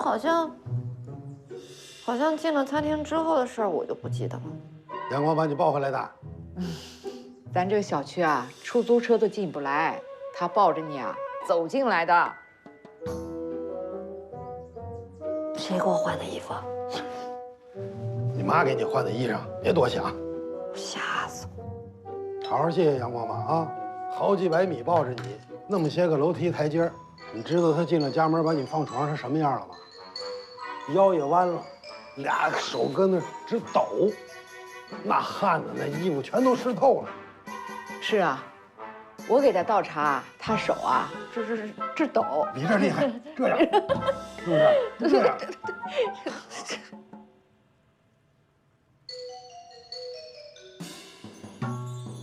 好像进了餐厅之后的事儿，我就不记得了。阳光把你抱回来的。咱这个小区啊，出租车都进不来，他抱着你啊走进来的。谁给我换的衣服？你妈给你换的衣裳，别多想。吓死我！好好谢谢阳光吧啊！好几百米抱着你，那么些个楼梯台阶儿，你知道他进了家门把你放床上什么样了吗？腰也弯了，俩手搁那直抖，那汗呢，那衣服全都湿透了。是啊，我给他倒茶，他手啊直抖。比这厉害，这样，是不是？就这样。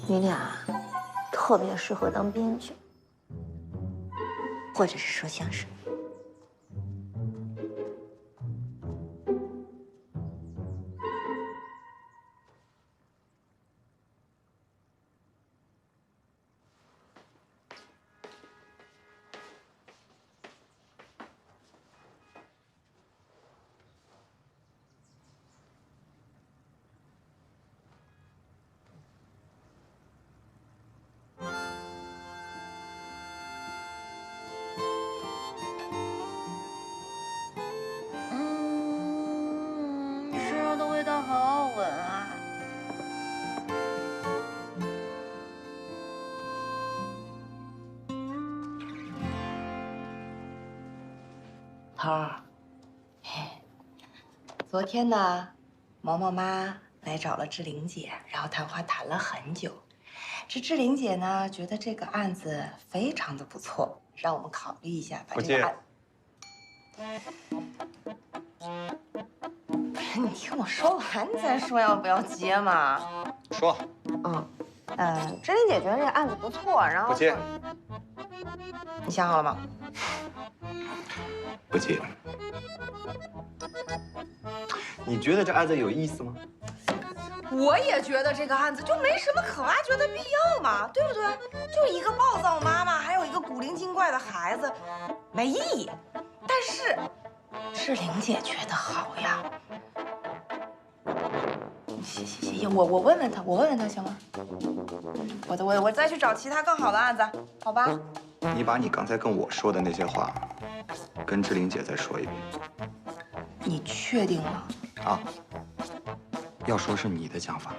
你俩特别适合当编剧，或者是说相声。身上的味道好好闻啊！头儿，昨天呢，毛毛妈来找了志玲姐，然后谈话谈了很久。这志玲姐呢，觉得这个案子非常的不错，让我们考虑一下把这个案。不是，你听我说完再说要不要接嘛？说。志玲姐觉得这个案子不错，然后不接。你想好了吗？不接。你觉得这案子有意思吗？我也觉得这个案子就没什么可挖掘的必要嘛，对不对？就一个暴躁妈妈，还有一个古灵精怪的孩子，没意义。但是志玲姐觉得好呀。行，我问问她行吗？我再去找其他更好的案子，好吧？你把你刚才跟我说的那些话，跟志玲姐再说一遍。你确定吗？啊。要说是你的想法。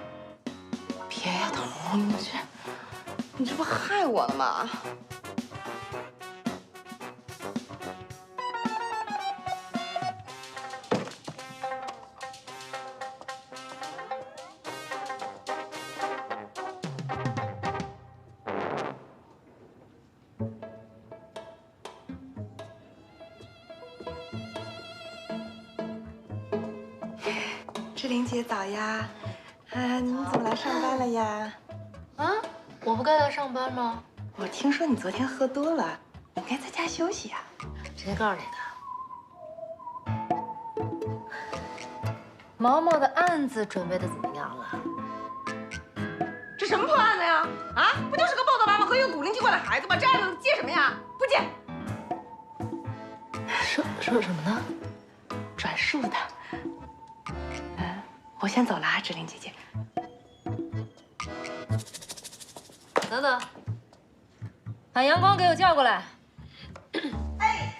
别呀，头，你这不害我了吗？志玲姐早呀，你怎么来上班了呀？啊，我不该来上班吗？我听说你昨天喝多了，你该在家休息呀。谁告诉你的？毛毛的案子准备的怎么样了？这什么破案子呀？啊，不就是个暴躁妈妈和一个古灵精怪的孩子吗？这案子接什么呀？不接。说什么呢？转述的。我先走了啊，志玲姐姐。等等，把阳光给我叫过来。哎，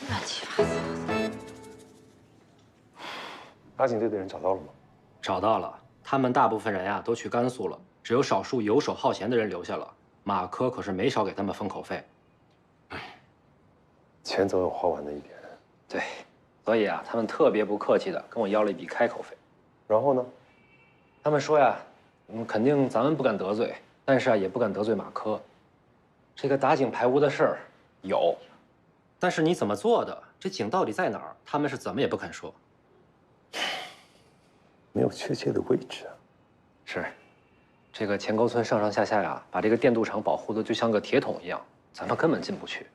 乱七八糟的。打警队的人找到了吗？找到了，他们大部分人呀都去甘肃了，只有少数游手好闲的人留下了。马科可是没少给他们封口费。钱总有花完的一天。对，所以啊，他们特别不客气的跟我要了一笔开口费。然后呢？他们说呀，肯定咱们不敢得罪，但是啊，也不敢得罪马科。这个打井排污的事儿有，但是你怎么做的，这井到底在哪儿，他们是怎么也不肯说。没有确切的位置啊。是，这个钱沟村上上下下呀，把这个电镀厂保护的就像个铁桶一样，咱们根本进不去。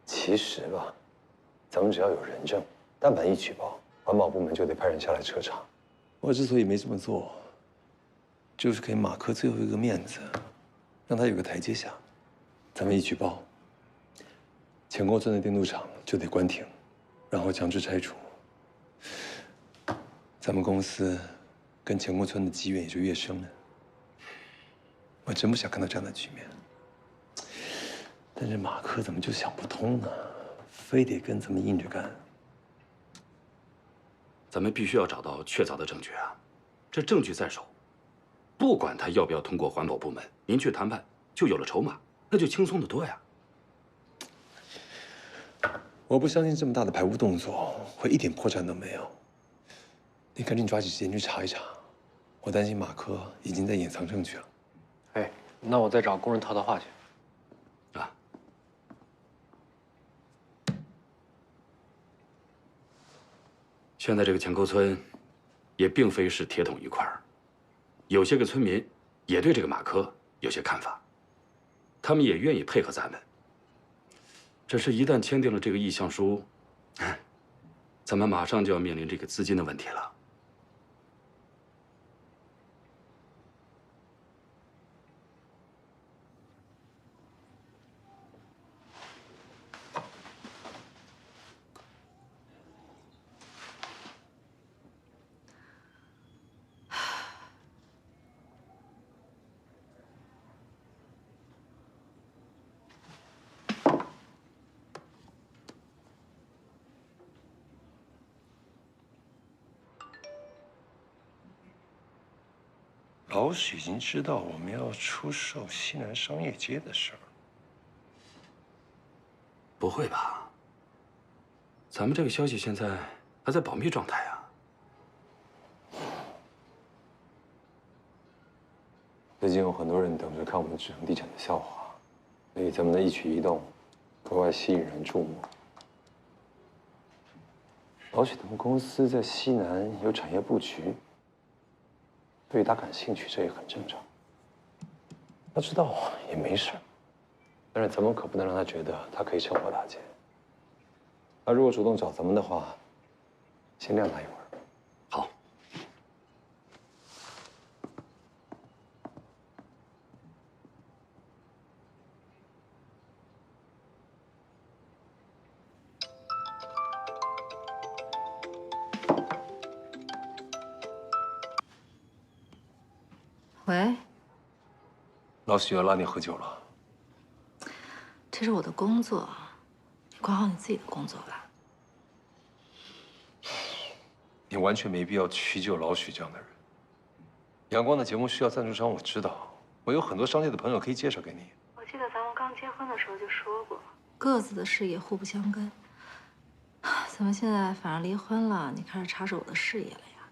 其实吧，咱们只要有人证，但凡一举报，环保部门就得派人下来彻查。我之所以没这么做，就是给马克最后一个面子，让他有个台阶下。咱们一举报，钱沟村的电镀厂就得关停，然后强制拆除。咱们公司跟钱沟村的积怨也就越深了。我真不想看到这样的局面。但是马克怎么就想不通呢？非得跟咱们硬着干。咱们必须要找到确凿的证据啊！这证据在手，不管他要不要通过环保部门，您去谈判就有了筹码，那就轻松得多呀。我不相信这么大的排污动作会一点破绽都没有。你赶紧抓紧时间去查一查，我担心马克已经在掩藏证据了。哎，那我再找工人套套话去。啊。现在这个钱沟村，也并非是铁桶一块儿，有些个村民也对这个马科有些看法，他们也愿意配合咱们。只是，一旦签订了这个意向书，咱们马上就要面临这个资金的问题了。老许已经知道我们要出售西南商业街的事儿。不会吧？咱们这个消息现在还在保密状态啊。最近有很多人等着看我们智恒地产的笑话，所以咱们的一举一动格外吸引人注目。老许他们公司在西南有产业布局。对他感兴趣，这也很正常。他知道也没事，但是咱们可不能让他觉得他可以趁火打劫。他如果主动找咱们的话，先晾他一会儿。好。喂，老许要拉你喝酒了。这是我的工作，你管好你自己的工作吧。你完全没必要屈就老许这样的人。阳光的节目需要赞助商，我知道，我有很多商界的朋友可以介绍给你。我记得咱们刚结婚的时候就说过，各自的事业互不相干。怎么现在反而离婚了，你开始插手我的事业了呀？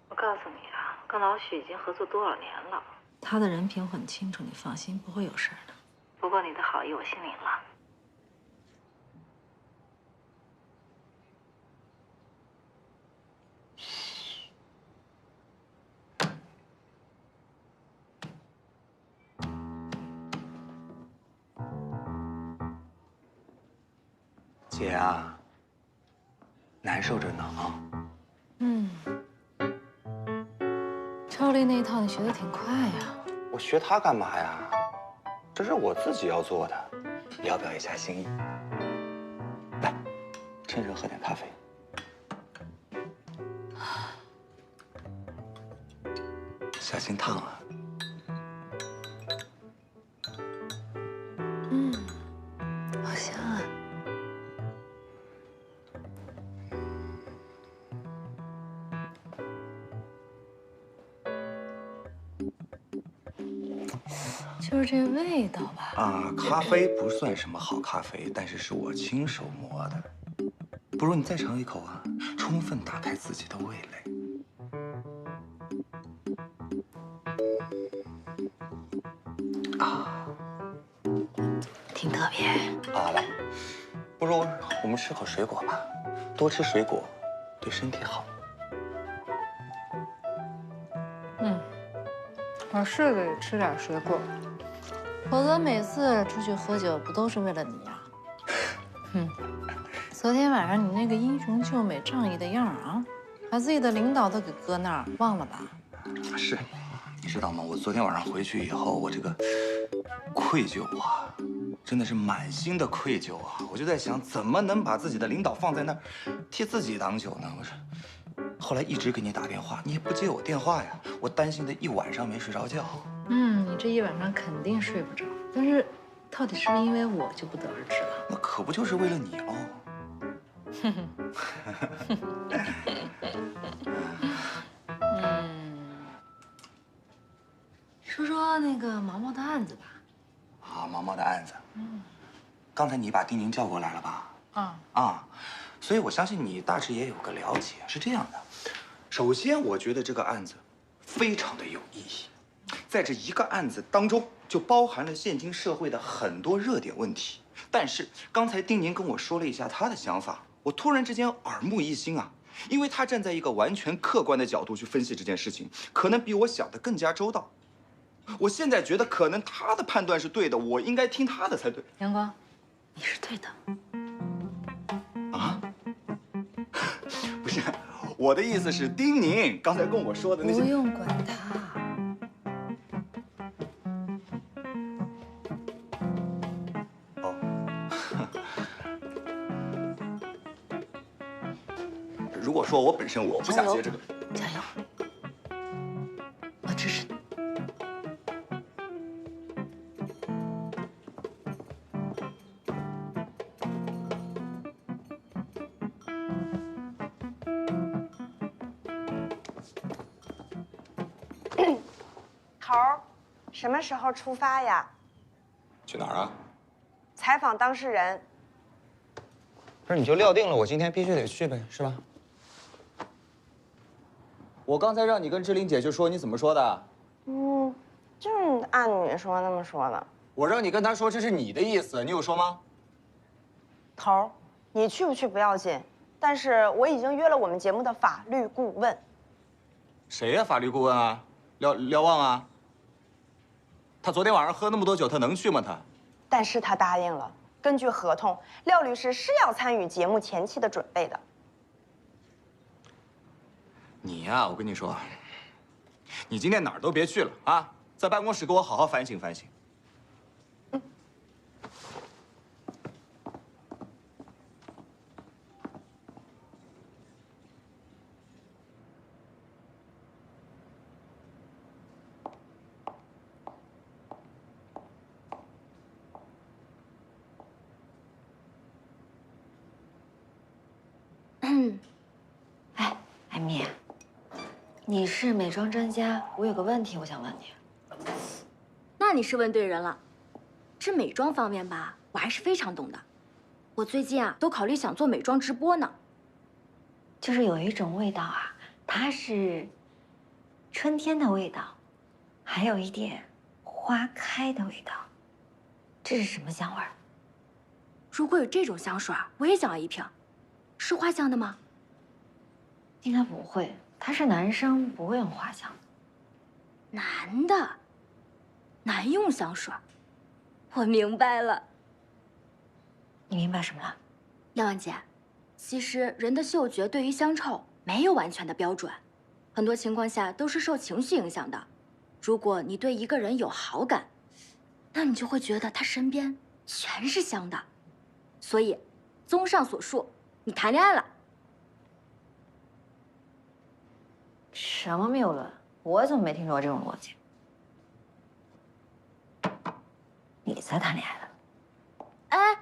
我告诉你啊，跟老许已经合作多少年了，他的人品我很清楚，你放心，不会有事儿的。不过你的好意我心领了。姐啊，难受着呢啊。超力那一套你学的挺快呀。我学它干嘛呀？这是我自己要做的，聊表一下心意。来，趁热喝点咖啡。小心烫啊！好香啊。就是这味道吧。啊，咖啡不算什么好咖啡，但是是我亲手磨的。不如你再尝一口啊，充分打开自己的味蕾。啊，挺特别。啊，来，不如我们吃口水果吧，多吃水果对身体好。我是得吃点水果，否则每次出去喝酒不都是为了你呀？昨天晚上你那个英雄救美、仗义的样儿啊，把自己的领导都给搁那儿，忘了吧？是，你知道吗？我昨天晚上回去以后，我这个愧疚啊，真的是满心的愧疚啊！我就在想，怎么能把自己的领导放在那儿，替自己挡酒呢？我说，后来一直给你打电话，你也不接我电话呀，我担心的一晚上没睡着觉。你这一晚上肯定睡不着，但是到底是不是因为我就不得而知了。那可不就是为了你喽？说说那个毛毛的案子吧。啊，毛毛的案子。刚才你把丁宁叫过来了吧？所以我相信你大致也有个了解。是这样的，首先我觉得这个案子非常的有意义，在这一个案子当中就包含了现今社会的很多热点问题。但是刚才丁宁跟我说了一下他的想法，我突然之间耳目一新啊，因为他站在一个完全客观的角度去分析这件事情，可能比我想的更加周到。我现在觉得可能他的判断是对的，我应该听他的才对。阳光，你是对的。啊？不是，我的意思是丁宁刚才跟我说的那些。不用管他。哦。如果说我本身我不想接这个，加油！我支持你。头儿，什么时候出发呀？去哪儿啊？采访当事人。不是，你就料定了我今天必须得去呗，是吧？我刚才让你跟志玲姐去说，你怎么说的？就是按你说那么说的。我让你跟她说这是你的意思，你有说吗？头儿，你去不去不要紧，但是我已经约了我们节目的法律顾问。谁呀？法律顾问啊？廖望啊？他昨天晚上喝那么多酒，他能去吗？他？但是他答应了。根据合同，廖律师是要参与节目前期的准备的。你呀，我跟你说，你今天哪儿都别去了啊，在办公室给我好好反省反省。艾米，你是美妆专家，我有个问题我想问你。那你是问对人了，这美妆方面吧，我还是非常懂的。我最近啊，都考虑想做美妆直播呢。就是有一种味道啊，它是春天的味道，还有一点花开的味道。这是什么香味儿？如果有这种香水，我也想要一瓶。是花香的吗？应该不会，他是男生，不会用花香。男的，男用香水。我明白了。你明白什么了？廖万姐，其实人的嗅觉对于香臭没有完全的标准，很多情况下都是受情绪影响的。如果你对一个人有好感，那你就会觉得他身边全是香的。所以，综上所述，你谈恋爱了。什么谬论？我怎么没听说过这种逻辑？你才谈恋爱呢！哎。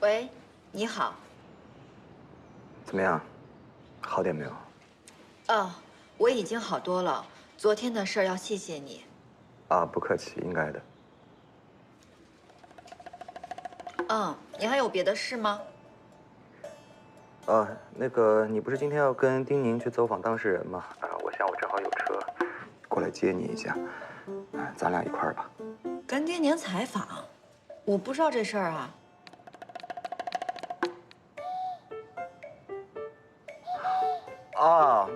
喂，你好，怎么样？好点没有？哦，我已经好多了。昨天的事儿要谢谢你。啊，不客气，应该的。你还有别的事吗？那个，你不是今天要跟丁宁去走访当事人吗？我想我正好有车，过来接你一下。咱俩一块儿吧。跟丁宁采访，我不知道这事儿啊。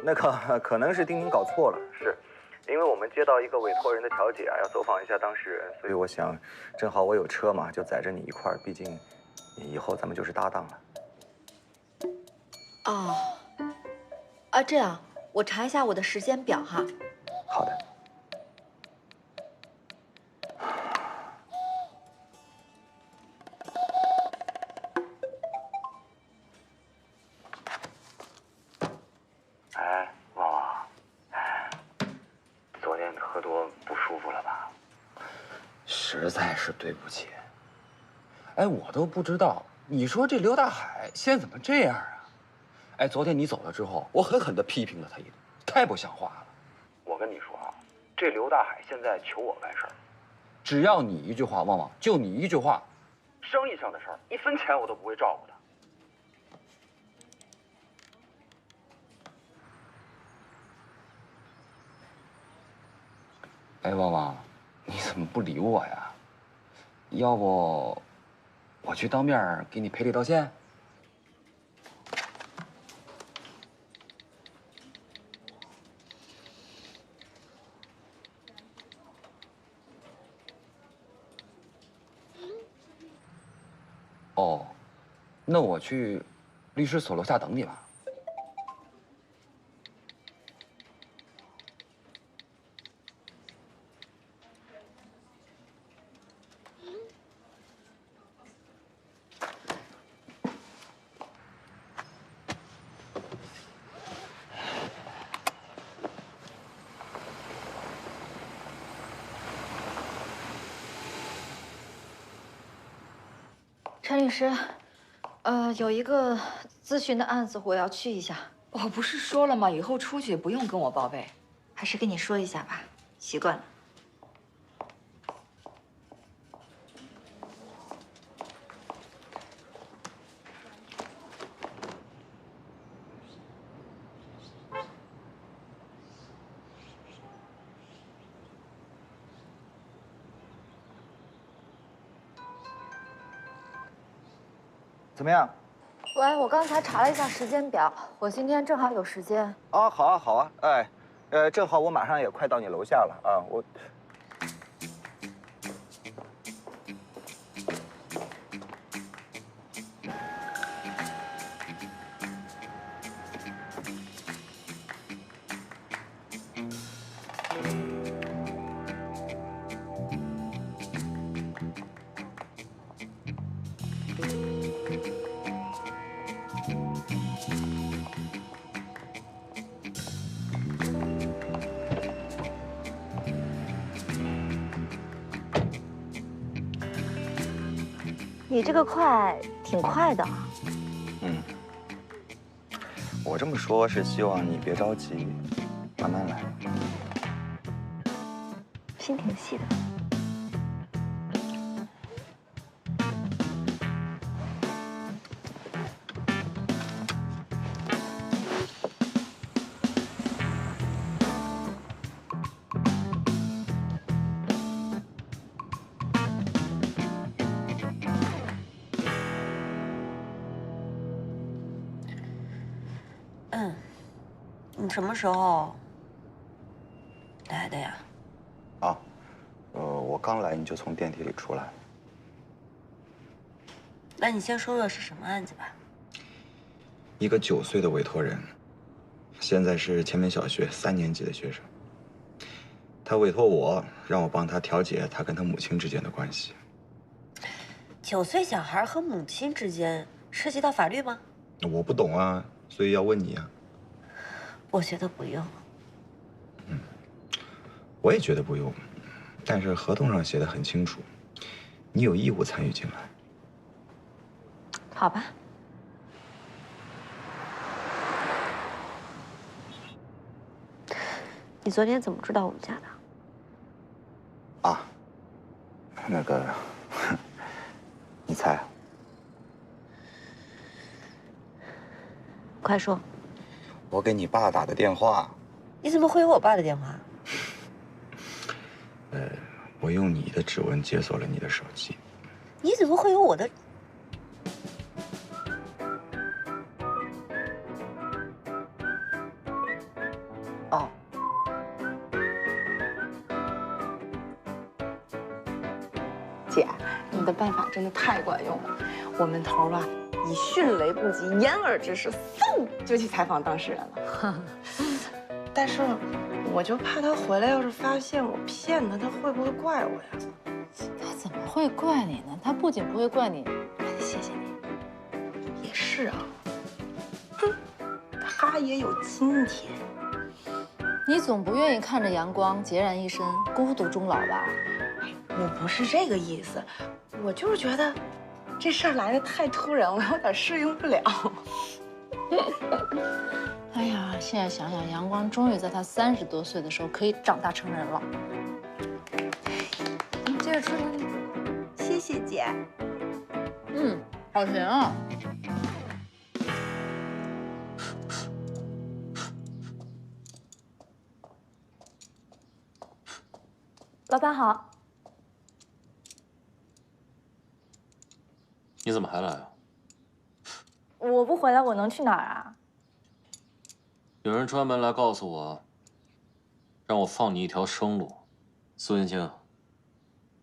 那个可能是丁宁搞错了，是，因为我们接到一个委托人的调解要走访一下当事人，所以我想，正好我有车嘛，就载着你一块儿，毕竟，以后咱们就是搭档了。这样，我查一下我的时间表哈。好的。旺旺，昨天喝多不舒服了吧？实在是对不起。我都不知道，你说这刘大海现在怎么这样啊？昨天你走了之后，我狠狠地批评了他一顿，太不像话了。我跟你说啊，这刘大海现在求我办事儿，只要你一句话，旺旺，就你一句话，生意上的事儿1分钱我都不会照顾他。旺旺，你怎么不理我呀？要不我去当面给你赔礼道歉？那我去律师所楼下等你吧。陈律师，有一个咨询的案子，我要去一下。我不是说了吗？以后出去不用跟我报备。还是跟你说一下吧，习惯了。怎么样？喂，我刚才查了一下时间表，我今天正好有时间。好啊，好啊，正好我马上也快到你楼下了啊，我。你这个快，挺快的。我这么说是希望你别着急，慢慢来。心挺细的。你什么时候来的呀？我刚来你就从电梯里出来。那你先说说是什么案子吧。一个9岁的委托人，现在是前门小学3年级的学生。他委托我，让我帮他调解他跟他母亲之间的关系。9岁小孩和母亲之间涉及到法律吗？我不懂啊，所以要问你啊。我觉得不用。我也觉得不用，但是合同上写的很清楚，你有义务参与进来。好吧。你昨天怎么知道我们家的？啊，那个，你猜？快说！我给你爸打的电话。你怎么会有我爸的电话？我用你的指纹解锁了你的手机。你怎么会有我的？哦。姐，你的办法真的太管用了。我们头啊，以迅雷不及掩耳之势，嗖就去采访当事人了。但是，我就怕他回来，要是发现我骗他，他会不会怪我呀？他怎么会怪你呢？他不仅不会怪你，还得谢谢你。也是啊，哼，他也有今天。你总不愿意看着阳光孑然一身、孤独终老吧？我不是这个意思，我就是觉得这事儿来得太突然，我有点适应不了。哎呀，现在想想，阳光终于在他30多岁的时候可以长大成人了。你接着吃东西。谢谢姐。好甜啊！老板好。你怎么还来啊？我不回来，我能去哪儿啊？有人专门来告诉我，让我放你一条生路。苏云清，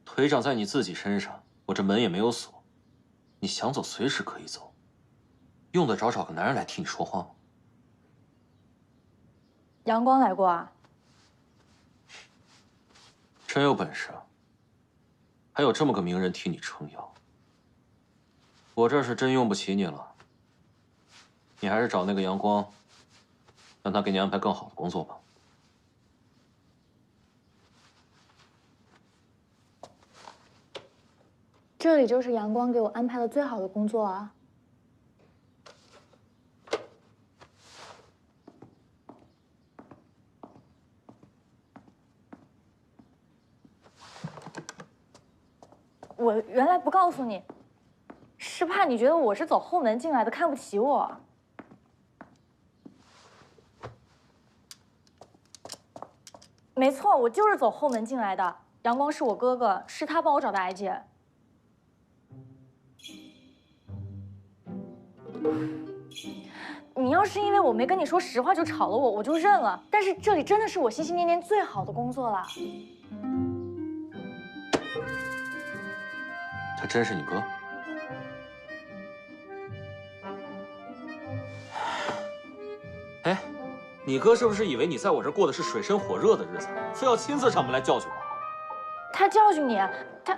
腿长在你自己身上，我这门也没有锁，你想走随时可以走，用得着找个男人来替你说话吗？阳光来过啊？真有本事啊！还有这么个名人替你撑腰。我这是真用不起你了，你还是找那个阳光，让他给你安排更好的工作吧。这里就是阳光给我安排的最好的工作啊。我原来不告诉你，是怕你觉得我是走后门进来的，看不起我。没错，我就是走后门进来的。阳光是我哥哥，是他帮我找的艾姐。你要是因为我没跟你说实话就炒了我，我就认了。但是这里真的是我心心念念最好的工作了。他真是你哥？哎，你哥是不是以为你在我这过的是水深火热的日子，非要亲自上门来教训我？他教训你？他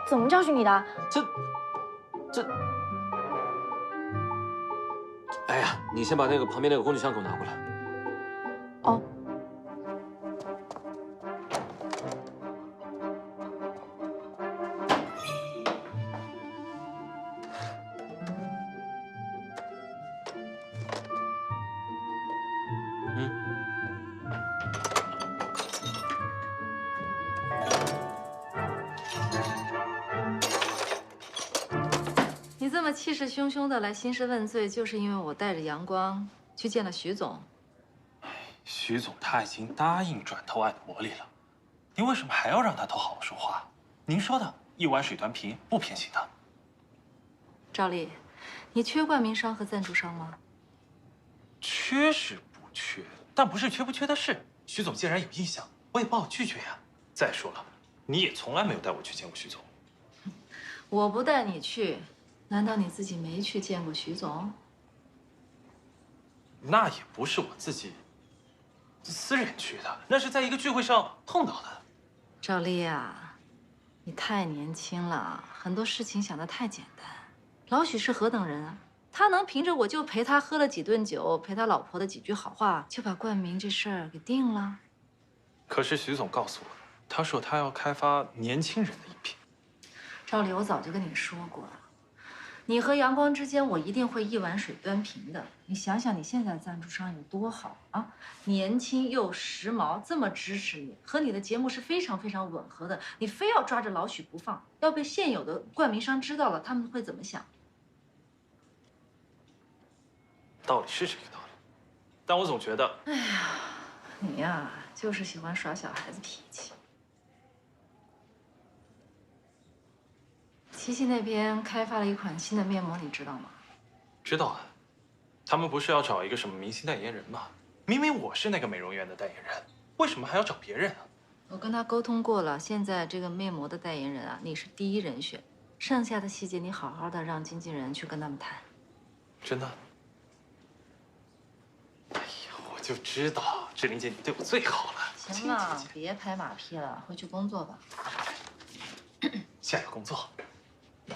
怎么教训你的？这……哎呀，你先把那个旁边那个工具箱给我拿过来。哦。你这么气势汹汹的来兴师问罪，就是因为我带着阳光去见了徐总。徐总他已经答应转投爱的魔力了，您为什么还要让他多好好说话？您说的一碗水端平，不偏心的。赵丽，你缺冠名商和赞助商吗？缺是不缺，但不是缺不缺的事。徐总既然有意向，我也不好拒绝呀。再说了，你也从来没有带我去见过徐总。我不带你去，难道你自己没去见过徐总？那也不是我自己私人去的，那是在一个聚会上碰到的。赵丽啊，你太年轻了，很多事情想得太简单。老许是何等人啊？他能凭着我就陪他喝了几顿酒，陪他老婆的几句好话，就把冠名这事儿给定了？可是徐总告诉我，他说他要开发年轻人的饮品。赵丽，我早就跟你说过了，你和阳光之间，我一定会一碗水端平的。你想想，你现在赞助商有多好啊，年轻又时髦，这么支持你，和你的节目是非常非常吻合的。你非要抓着老许不放，要被现有的冠名商知道了，他们会怎么想？道理是这个道理，但我总觉得，哎呀，你呀，就是喜欢耍小孩子脾气。琪琪那边开发了一款新的面膜，你知道吗？知道啊，他们不是要找一个什么明星代言人吗？明明我是那个美容院的代言人，为什么还要找别人啊？我跟他沟通过了，现在这个面膜的代言人啊，你是第一人选，剩下的细节你好好的让经纪人去跟他们谈。真的？哎呀，我就知道志玲姐你对我最好了。行了，别拍马屁了，回去工作吧。下有工作。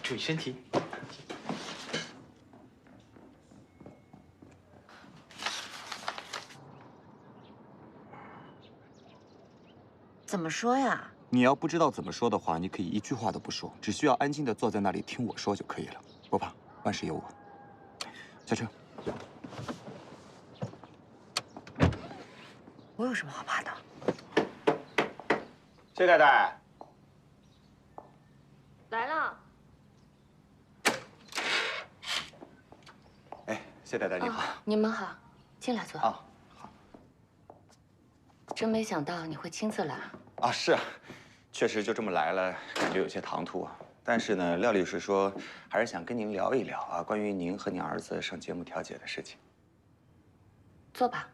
注意身体。怎么说呀？你要不知道怎么说的话，你可以一句话都不说，只需要安静的坐在那里听我说就可以了。不怕，万事有我。下车。我有什么好怕的？谢太太。来了。哎，谢太太你好。你们好，进来坐。啊，好。真没想到你会亲自来。啊，是啊，确实就这么来了，感觉有些唐突啊。但是呢，廖律师说还是想跟您聊一聊啊，关于您和您儿子上节目调解的事情。坐吧。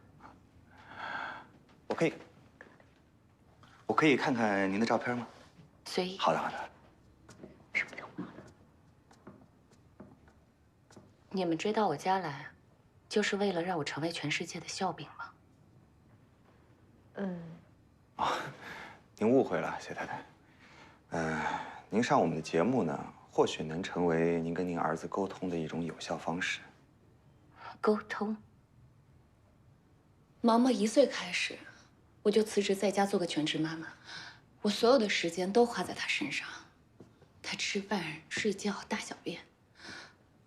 我可以看看您的照片吗？随意。好的，好的。你们追到我家来，就是为了让我成为全世界的笑柄吗？您误会了，谢太太。您上我们的节目呢，或许能成为您跟您儿子沟通的一种有效方式。沟通。毛毛1岁开始，我就辞职在家做个全职妈妈，我所有的时间都花在他身上，他吃饭、睡觉、大小便。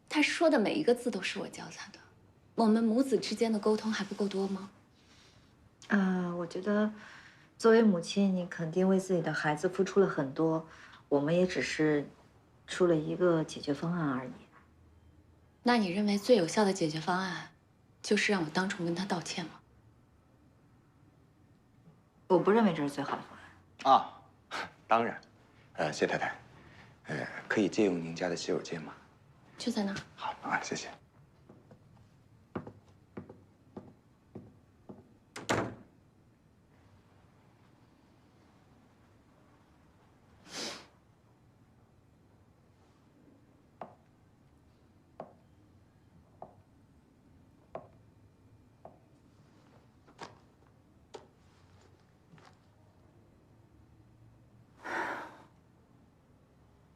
他说的每一个字都是我教他的。我们母子之间的沟通还不够多吗？我觉得，作为母亲，你肯定为自己的孩子付出了很多，我们也只是出了一个解决方案而已。那你认为最有效的解决方案，就是让我当众跟他道歉吗？我不认为这是最好的方案。啊，当然。谢太太，可以借用您家的洗手间吗？就在那儿。好啊，谢谢。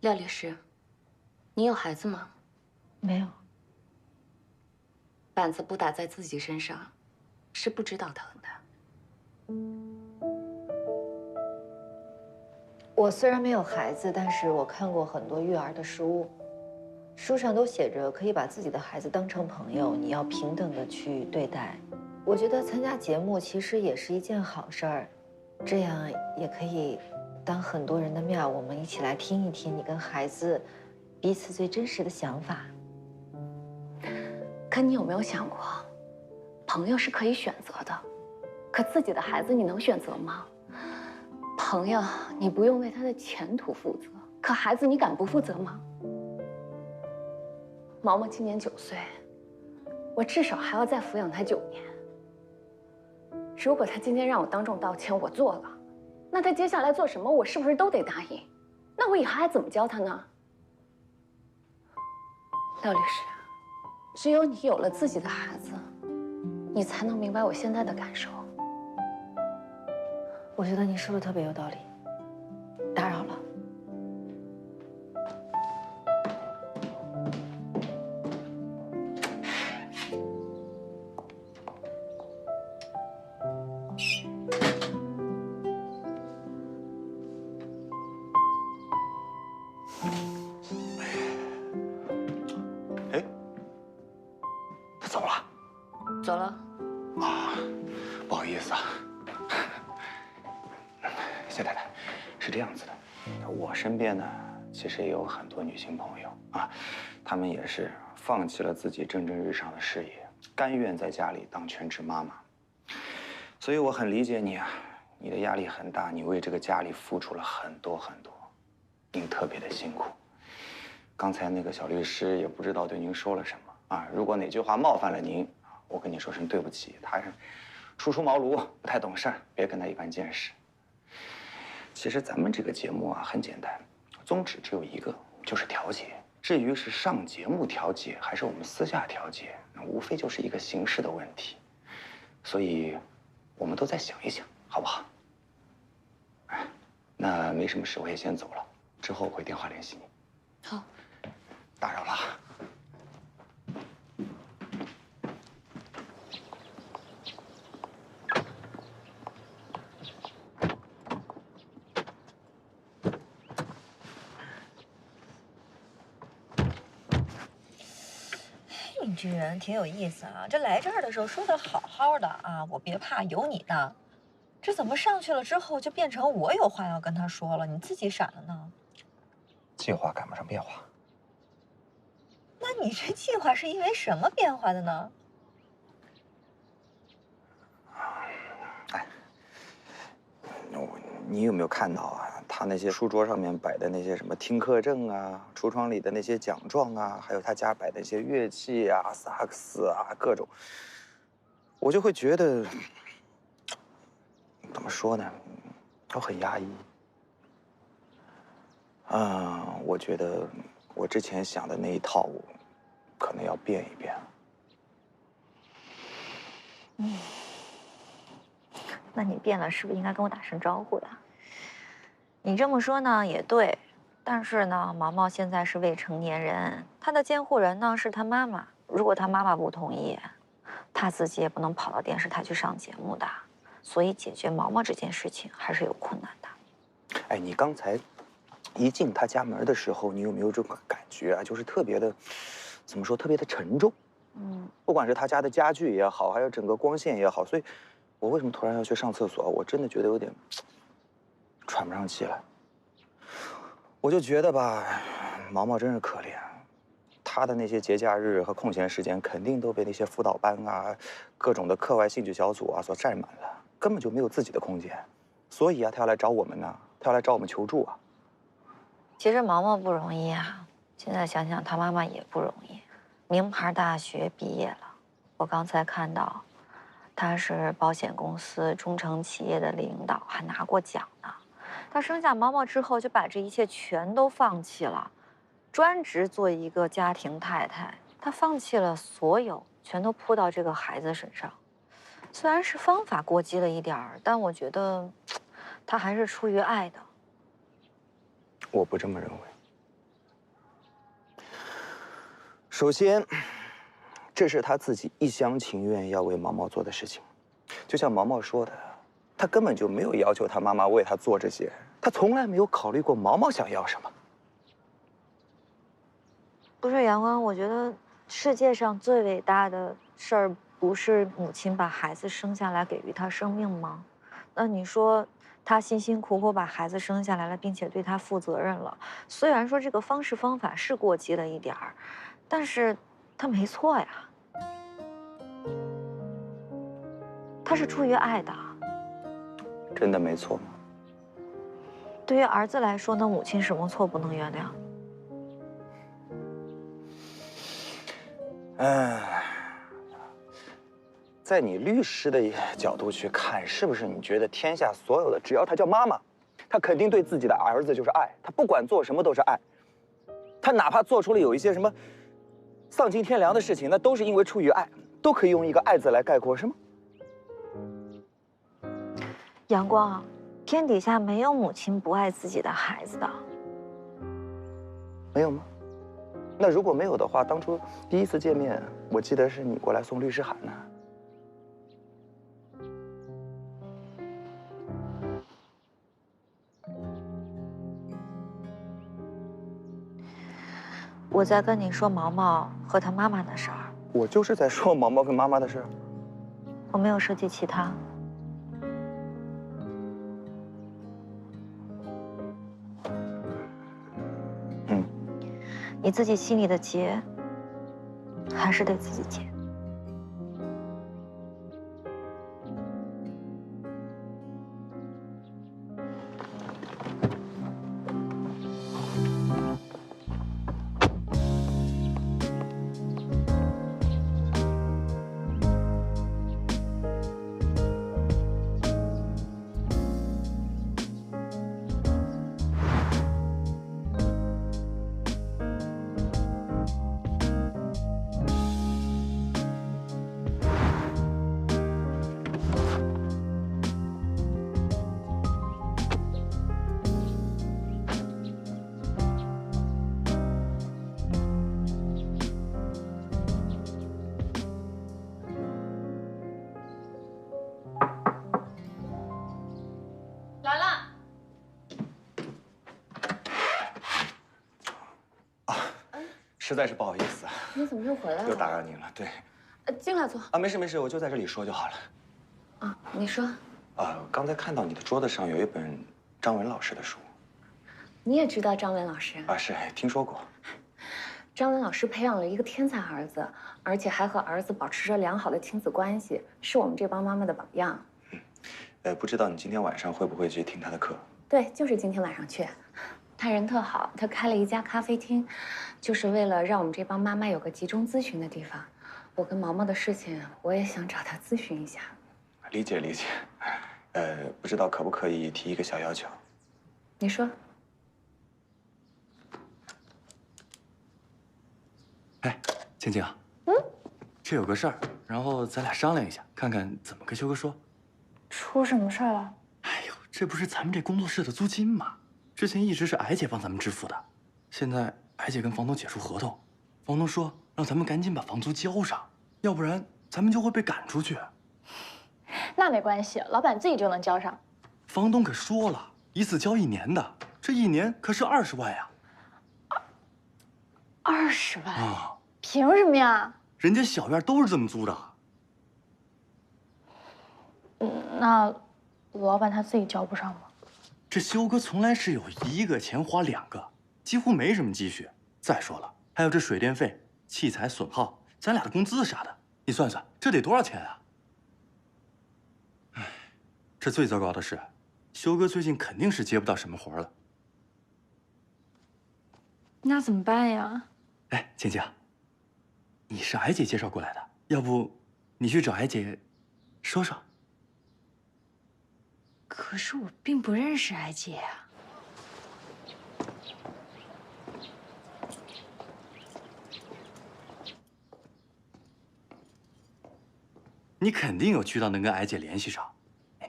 廖律师，你有孩子吗？没有。板子不打在自己身上，是不知道疼的。我虽然没有孩子，但是我看过很多育儿的书，书上都写着可以把自己的孩子当成朋友，你要平等的去对待。我觉得参加节目其实也是一件好事儿，这样也可以当很多人的面，我们一起来听一听你跟孩子彼此最真实的想法。可你有没有想过，朋友是可以选择的，可自己的孩子你能选择吗？朋友，你不用为他的前途负责，可孩子你敢不负责吗？毛毛今年9岁，我至少还要再抚养他9年。如果他今天让我当众道歉，我做了，那他接下来做什么，我是不是都得答应？那我以后还怎么教他呢？廖律师，只有你有了自己的孩子，你才能明白我现在的感受。我觉得你说的特别有道理，打扰了。走了。啊，不好意思啊，谢太太，是这样子的，我身边呢其实也有很多女性朋友啊，她们也是放弃了自己蒸蒸日上的事业，甘愿在家里当全职妈妈。所以我很理解你啊，你的压力很大，你为这个家里付出了很多很多，您特别的辛苦。刚才那个小律师也不知道对您说了什么啊，如果哪句话冒犯了您，我跟你说声对不起。他是初出茅庐，不太懂事儿，别跟他一般见识。其实咱们这个节目啊很简单，宗旨只有一个，就是调解。至于是上节目调解还是我们私下调解，那无非就是一个形式的问题。所以，我们都再想一想，好不好？哎，那没什么事，我也先走了，之后我会电话联系你。好。打扰了。你这人挺有意思啊！这来这儿的时候说的好好的啊，我别怕，有你呢。这怎么上去了之后就变成我有话要跟他说了，你自己闪了呢？计划赶不上变化。那你这计划是因为什么变化的呢？哎，你有没有看到啊？他那些书桌上面摆的那些什么听课证啊，橱窗里的那些奖状啊，还有他家摆的一些乐器啊，萨克斯啊，各种，我就会觉得，怎么说呢？我很压抑。我觉得我之前想的那一套，我可能要变一变。那你变了，是不是应该跟我打声招呼呀？你这么说呢也对，但是呢，毛毛现在是未成年人，他的监护人呢是他妈妈。如果他妈妈不同意，他自己也不能跑到电视台去上节目的。所以解决毛毛这件事情还是有困难的。哎，你刚才一进他家门的时候，你有没有这种感觉啊？就是特别的，怎么说，特别的沉重。不管是他家的家具也好，还有整个光线也好，所以，我为什么突然要去上厕所？我真的觉得有点喘不上气来。我就觉得吧，毛毛真是可怜，他的那些节假日和空闲时间，肯定都被那些辅导班啊、各种的课外兴趣小组啊所占满了，根本就没有自己的空间。所以啊，他要来找我们呢，他要来找我们求助啊。其实毛毛不容易啊，现在想想他妈妈也不容易，名牌大学毕业了，我刚才看到，他是保险公司中诚企业的领导，还拿过奖呢。他生下毛毛之后，就把这一切全都放弃了，专职做一个家庭太太。他放弃了所有，全都扑到这个孩子身上。虽然是方法过激了一点儿，但我觉得，他还是出于爱的。我不这么认为。首先，这是他自己一厢情愿要为毛毛做的事情。就像毛毛说的，他根本就没有要求他妈妈为他做这些，他从来没有考虑过毛毛想要什么。不是阳光，我觉得世界上最伟大的事儿，不是母亲把孩子生下来给予他生命吗？那你说，他辛辛苦苦把孩子生下来了，并且对他负责任了。虽然说这个方式方法是过激了一点儿，但是他没错呀。他是出于爱的。真的没错吗？对于儿子来说呢，母亲什么错不能原谅？在你律师的角度去看，是不是你觉得天下所有的，只要他叫妈妈，他肯定对自己的儿子就是爱，他不管做什么都是爱，他哪怕做出了有一些什么丧尽天良的事情，那都是因为出于爱，都可以用一个爱字来概括，是吗？阳光，天底下没有母亲不爱自己的孩子的。没有吗？那如果没有的话，当初第一次见面，我记得是你过来送律师函呢。我在跟你说毛毛和他妈妈的事儿。我就是在说毛毛跟妈妈的事儿。我没有涉及其他。你自己心里的结，还是得自己结。实在是不好意思，你怎么又回来了？又打扰您了。对，进来坐。没事没事，我就在这里说就好了。啊，你说。刚才看到你的桌子上有一本张文老师的书。你也知道张文老师？是，听说过。张文老师培养了一个天才儿子，而且还和儿子保持着良好的亲子关系，是我们这帮妈妈的榜样。不知道你今天晚上会不会去听他的课？对，就是今天晚上去。他人特好，他开了一家咖啡厅，就是为了让我们这帮妈妈有个集中咨询的地方。我跟毛毛的事情，我也想找他咨询一下。理解理解。不知道可不可以提一个小要求？你说。静静，这有个事儿，然后咱俩商量一下，看看怎么跟修哥说。出什么事儿了？这不是咱们这工作室的租金吗？之前一直是艾姐帮咱们支付的，现在艾姐跟房东解除合同，房东说让咱们赶紧把房租交上，要不然咱们就会被赶出去。那没关系，老板自己就能交上。房东可说了，一次交1年的，这1年可是20万呀。20万啊！凭什么呀？人家小院都是这么租的。那老板他自己交不上吗？这修哥从来是有1个钱花2个，几乎没什么积蓄。再说了，还有这水电费、器材损耗，咱俩的工资啥的，你算算，这得多少钱啊？这最糟糕的是，修哥最近肯定是接不到什么活了。那怎么办呀？静静，你是艾姐介绍过来的，要不你去找艾姐说说。可是我并不认识艾姐呀。你肯定有渠道能跟艾姐联系上，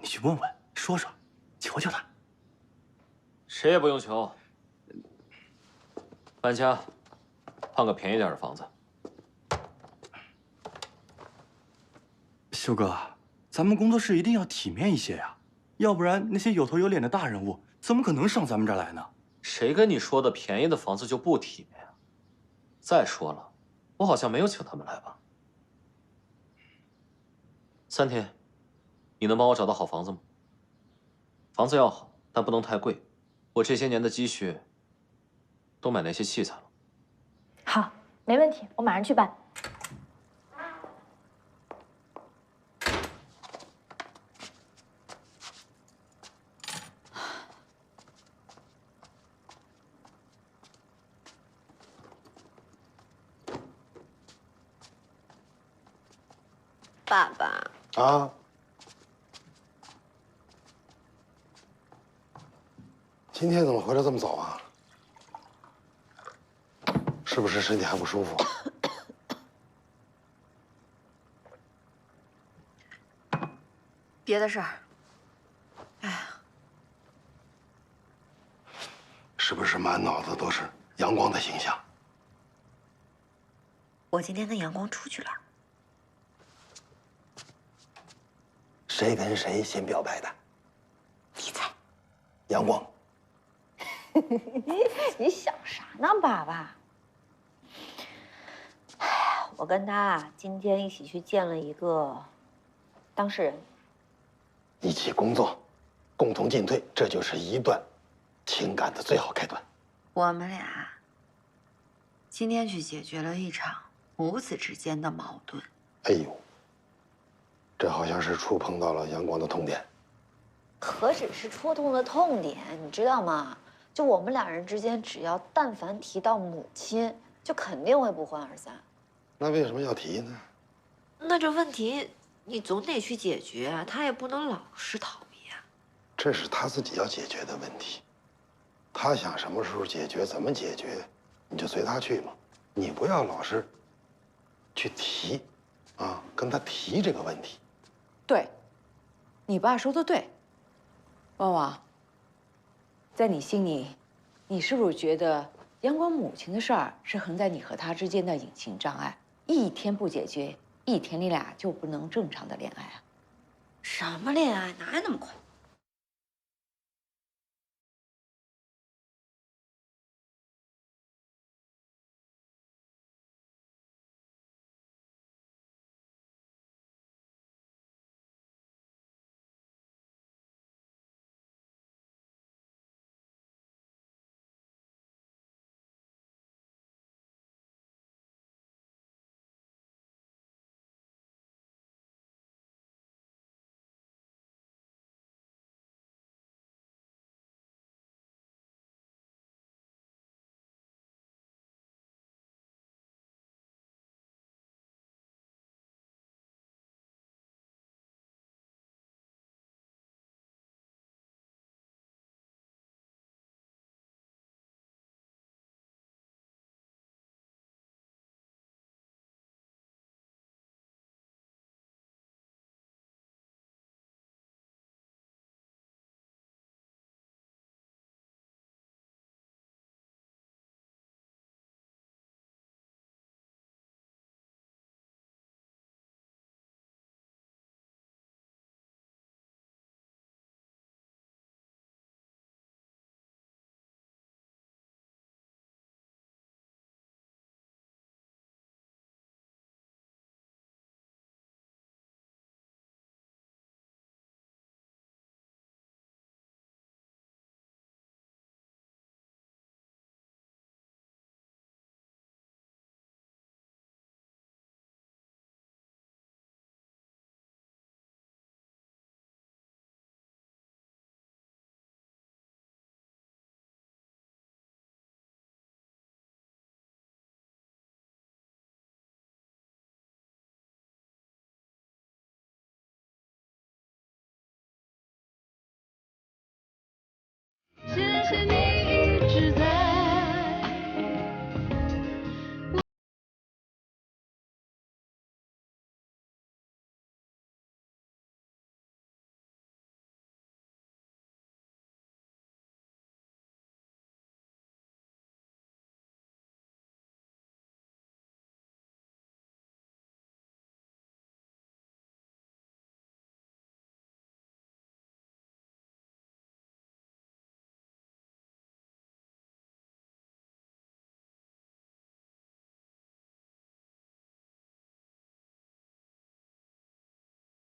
你去问问，说说，求求她。谁也不用求。搬家，换个便宜点的房子。修哥，咱们工作室一定要体面一些呀，要不然那些有头有脸的大人物怎么可能上咱们这儿来呢？谁跟你说的便宜的房子就不体面啊？再说了，我好像没有请他们来吧？3天，你能帮我找到好房子吗？房子要好，但不能太贵。我这些年的积蓄都买那些器材了。好，没问题，我马上去办。爸爸啊，今天怎么回来这么早啊？是不是身体还不舒服？别的事儿。是不是满脑子都是阳光的形象？我今天跟阳光出去了。谁跟谁先表白的？你猜。阳光。你想啥呢，爸爸？我跟他今天一起去见了一个当事人。一起工作，共同进退，这就是一段情感的最好开端。我们俩今天去解决了一场母子之间的矛盾。哎呦，这好像是触碰到了阳光的痛点。何止是触痛的痛点，你知道吗？就我们俩人之间，只要但凡提到母亲，就肯定会不欢而散。那为什么要提呢？那这问题你总得去解决，他也不能老是逃避啊。这是他自己要解决的问题，他想什么时候解决，怎么解决，你就随他去嘛。你不要老是去提，啊，跟他提这个问题。对，你爸说的对。旺旺，在你心里，你是不是觉得阳光母亲的事儿是横在你和他之间的隐形障碍？一天不解决，一天你俩就不能正常的恋爱啊？什么恋爱？哪有那么快？是你。